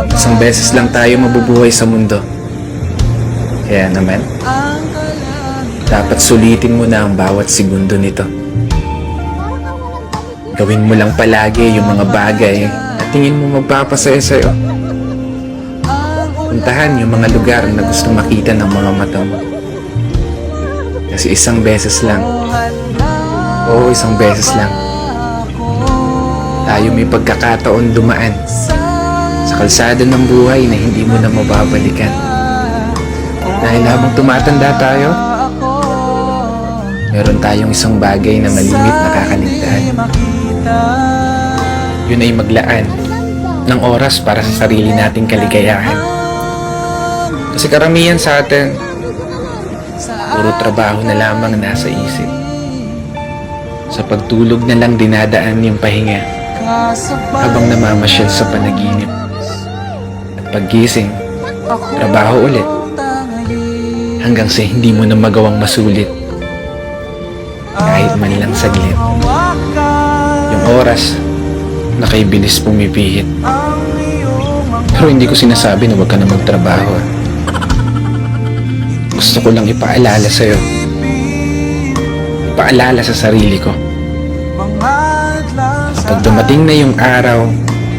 Isang beses lang tayo mabubuhay sa mundo. Kaya naman, dapat sulitin mo na ang bawat segundo nito. Gawin mo lang palagi yung mga bagay at tingin mo magpapasaya sa'yo. Puntahan yung mga lugar na gusto makita ng mga mata mo. Kasi isang beses lang, oo, isang beses lang, tayo may pagkakataon dumaan sa kalsada ng buhay na hindi mo na mababalikan. Dahil habang tumatanda tayo, meron tayong isang bagay na malimit na kakaligtaan. Yun ay maglaan ng oras para sa sarili nating kaligayahan. Kasi karamihan sa atin, puro trabaho na lamang nasa isip. Sa pagtulog na lang dinadaan yung pahinga habang namamasyal sa panaginip. At paggising, trabaho ulit hanggang sa hindi mo na magawang masulit kahit man lang saglit. Yung oras na kay bilis pumipihit. Pero hindi ko sinasabi na huwag ka na magtrabaho. Gusto ko lang ipaalala sa'yo, ipaalala sa sarili ko, kapag dumating na yung araw